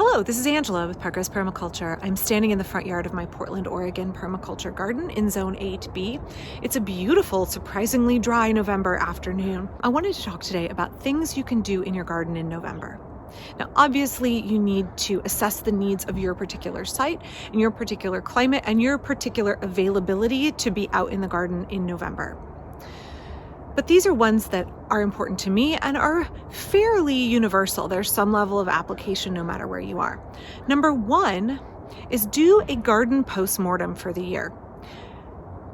Hello, this is Angela with Progress Permaculture. I'm standing in the front yard of my Portland, Oregon permaculture garden in Zone 8B. It's a beautiful, surprisingly dry November afternoon. I wanted to talk today about things you can do in your garden in November. Now, obviously, you need to assess the needs of your particular site and your particular climate and your particular availability to be out in the garden in November. But these are ones that are important to me and are fairly universal. There's some level of application no matter where you are. Number one is do a garden postmortem for the year.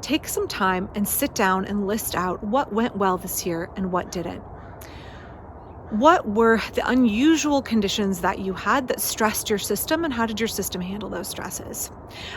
Take some time and sit down and list out what went well this year and what didn't. What were the unusual conditions that you had that stressed your system, and how did your system handle those stresses?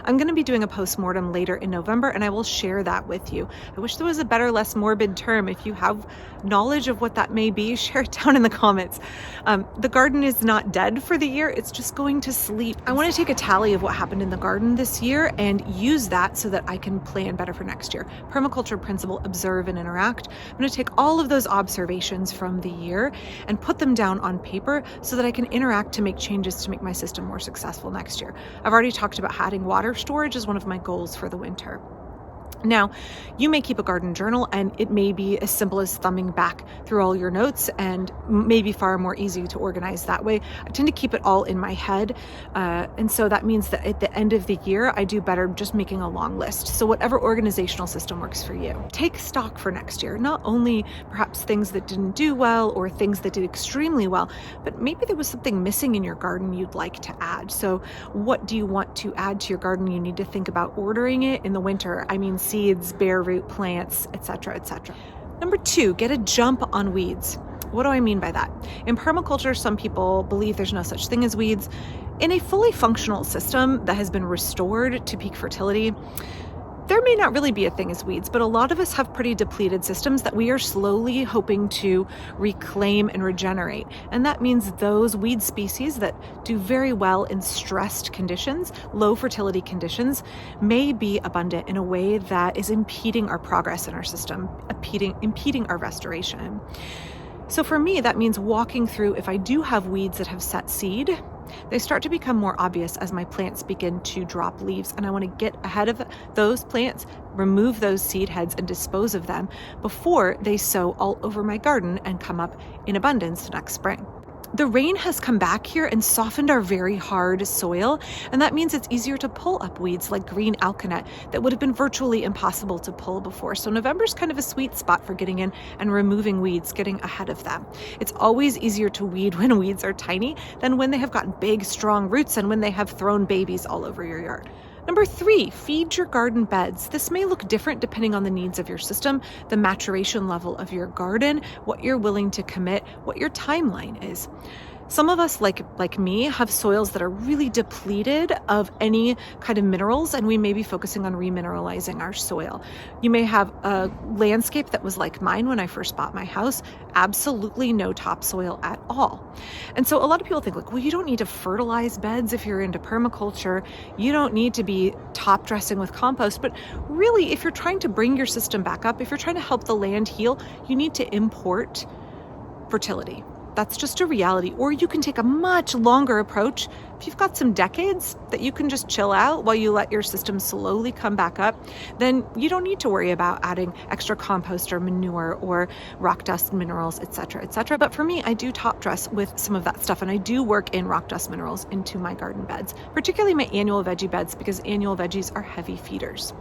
I'm going to be doing a postmortem later in November, and I will share that with you. I wish there was a better, less morbid term. If you have knowledge of what that may be, share it down in the comments. The garden is not dead for the year. It's just going to sleep. I want to take a tally of what happened in the garden this year and use that so that I can plan better for next year. Permaculture principle, observe and interact. I'm going to take all of those observations from the year and put them down on paper so that I can interact to make changes to make my system more successful next year. I've already talked about adding water storage as one of my goals for the winter. Now, you may keep a garden journal, and it may be as simple as thumbing back through all your notes, and maybe far more easy to organize that way. I tend to keep it all in my head, and so that means that at the end of the year, I do better just making a long list. So whatever organizational system works for you. Take stock for next year, not only perhaps things that didn't do well or things that did extremely well, but maybe there was something missing in your garden you'd like to add. So what do you want to add to your garden? You need to think about ordering it in the winter. I mean, seeds, bare root plants, etc., etc. Number two, get a jump on weeds. What do I mean by that? In permaculture, some people believe there's no such thing as weeds. In a fully functional system that has been restored to peak fertility, there may not really be a thing as weeds, but a lot of us have pretty depleted systems that we are slowly hoping to reclaim and regenerate. And that means those weed species that do very well in stressed conditions, low fertility conditions, may be abundant in a way that is impeding our progress in our system, impeding our restoration. So for me, that means walking through, if I do have weeds that have set seed, they start to become more obvious as my plants begin to drop leaves, and I want to get ahead of those plants, remove those seed heads and dispose of them before they sow all over my garden and come up in abundance next spring. The rain has come back here and softened our very hard soil, and that means it's easier to pull up weeds like green alkanet that would have been virtually impossible to pull before. So November's kind of a sweet spot for getting in and removing weeds, getting ahead of them. It's always easier to weed when weeds are tiny than when they have gotten big, strong roots and when they have thrown babies all over your yard. Number three, feed your garden beds. This may look different depending on the needs of your system, the maturation level of your garden, what you're willing to commit, what your timeline is. Some of us, like me, have soils that are really depleted of any kind of minerals, and we may be focusing on remineralizing our soil. You may have a landscape that was like mine when I first bought my house, absolutely no topsoil at all. And so a lot of people think well, you don't need to fertilize beds if you're into permaculture. You don't need to be top dressing with compost. But really, if you're trying to bring your system back up, if you're trying to help the land heal, you need to import fertility. That's just a reality. Or you can take a much longer approach. If you've got some decades that you can just chill out while you let your system slowly come back up, then you don't need to worry about adding extra compost or manure or rock dust minerals, etc., etc. But for me, I do top dress with some of that stuff, and I do work in rock dust minerals into my garden beds, particularly my annual veggie beds, because annual veggies are heavy feeders.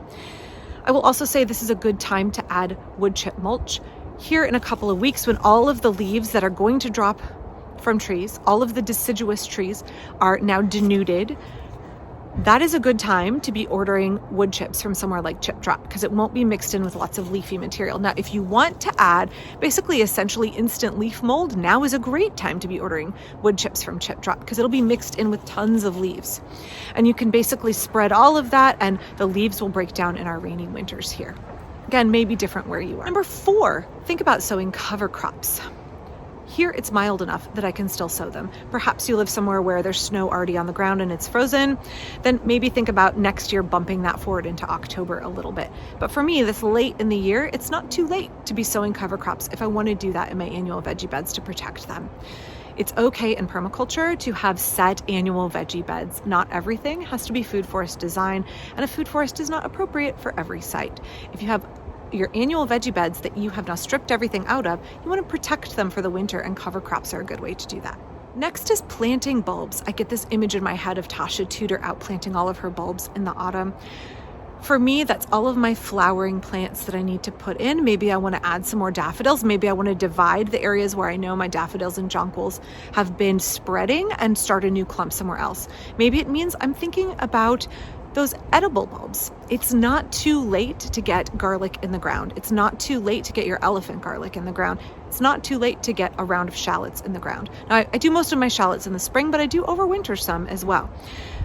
I will also say this is a good time to add wood chip mulch. Here in a couple of weeks, when all of the leaves that are going to drop from trees, all of the deciduous trees are now denuded, that is a good time to be ordering wood chips from somewhere like Chip Drop, because it won't be mixed in with lots of leafy material. Now, if you want to add basically essentially instant leaf mold, now is a great time to be ordering wood chips from Chip Drop, because it'll be mixed in with tons of leaves. And you can basically spread all of that, and the leaves will break down in our rainy winters here. Again, maybe different where you are. Number four, think about sowing cover crops. Here it's mild enough that I can still sow them. Perhaps you live somewhere where there's snow already on the ground and it's frozen. Then maybe think about next year bumping that forward into October a little bit. But for me, this late in the year, it's not too late to be sowing cover crops if I want to do that in my annual veggie beds to protect them. It's okay in permaculture to have set annual veggie beds. Not everything has to be food forest design, and a food forest is not appropriate for every site. If you have your annual veggie beds that you have now stripped everything out of, you want to protect them for the winter, and cover crops are a good way to do that. Next is planting bulbs. I get this image in my head of Tasha Tudor out planting all of her bulbs in the autumn. For me, that's all of my flowering plants that I need to put in. Maybe I want to add some more daffodils. Maybe I want to divide the areas where I know my daffodils and jonquils have been spreading and start a new clump somewhere else. Maybe it means I'm thinking about those edible bulbs. It's not too late to get garlic in the ground. It's not too late to get your elephant garlic in the ground. It's not too late to get a round of shallots in the ground. Now, I do most of my shallots in the spring, but I do overwinter some as well.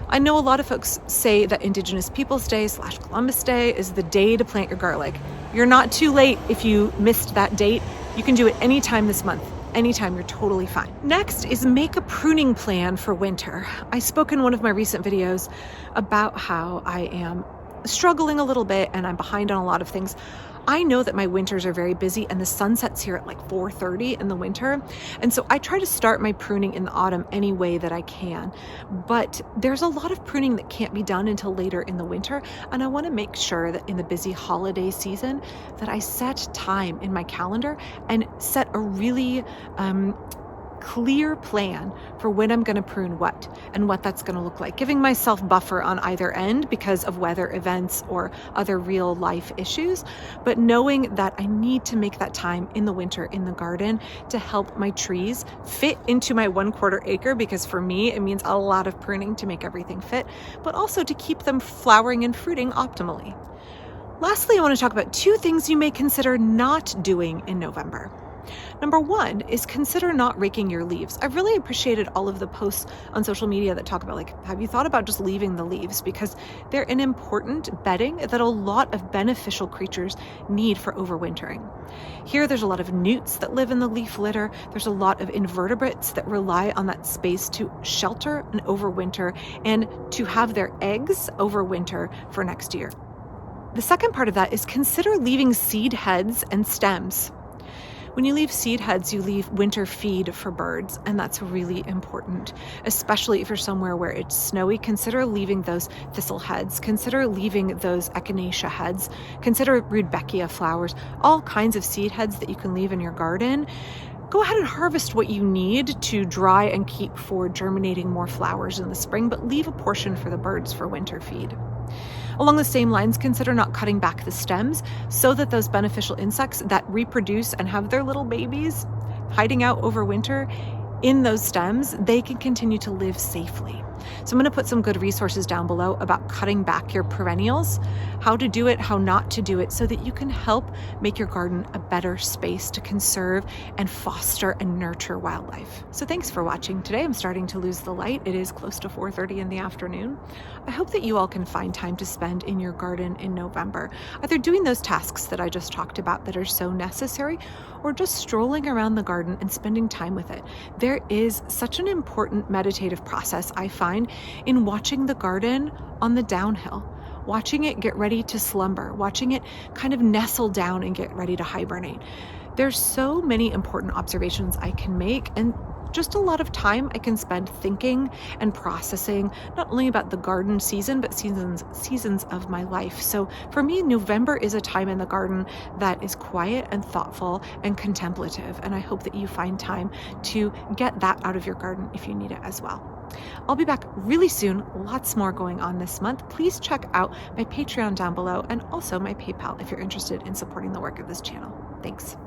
I know a lot of folks say that Indigenous Peoples Day / Columbus Day is the day to plant your garlic. You're not too late if you missed that date. You can do it anytime this month. Anytime, you're totally fine. Next is make a pruning plan for winter. I spoke in one of my recent videos about how I am struggling a little bit and I'm behind on a lot of things. I know that my winters are very busy and the sun sets here at like 4:30 in the winter. And so I try to start my pruning in the autumn any way that I can. But there's a lot of pruning that can't be done until later in the winter. And I want to make sure that in the busy holiday season that I set time in my calendar and set a really clear plan for when I'm going to prune what and what that's going to look like, giving myself buffer on either end because of weather events or other real life issues, but knowing that I need to make that time in the winter in the garden to help my trees fit into my 1/4 acre, because for me it means a lot of pruning to make everything fit, but also to keep them flowering and fruiting optimally. Lastly, I want to talk about 2 things you may consider not doing in November. Number 1 is consider not raking your leaves. I've really appreciated all of the posts on social media that talk about, like, have you thought about just leaving the leaves? Because they're an important bedding that a lot of beneficial creatures need for overwintering. Here, there's a lot of newts that live in the leaf litter. There's a lot of invertebrates that rely on that space to shelter and overwinter and to have their eggs overwinter for next year. The second part of that is consider leaving seed heads and stems. When you leave seed heads, you leave winter feed for birds, and that's really important, especially if you're somewhere where it's snowy. Consider leaving those thistle heads, consider leaving those echinacea heads, consider rudbeckia flowers, all kinds of seed heads that you can leave in your garden. Go ahead and harvest what you need to dry and keep for germinating more flowers in the spring, but leave a portion for the birds for winter feed. Along the same lines, consider not cutting back the stems so that those beneficial insects that reproduce and have their little babies hiding out over winter in those stems, they can continue to live safely. So I'm going to put some good resources down below about cutting back your perennials, how to do it, how not to do it, so that you can help make your garden a better space to conserve and foster and nurture wildlife. So thanks for watching. Today I'm starting to lose the light. It is close to 4:30 in the afternoon. I hope that you all can find time to spend in your garden in November, either doing those tasks that I just talked about that are so necessary, or just strolling around the garden and spending time with it. There is such an important meditative process I find in watching the garden on the downhill, watching it get ready to slumber, watching it kind of nestle down and get ready to hibernate. There's so many important observations I can make, and just a lot of time I can spend thinking and processing not only about the garden season, but seasons of my life. So for me, November is a time in the garden that is quiet and thoughtful and contemplative, and I hope that you find time to get that out of your garden if you need it as well. I'll be back really soon. Lots more going on this month. Please check out my Patreon down below and also my PayPal if you're interested in supporting the work of this channel. Thanks.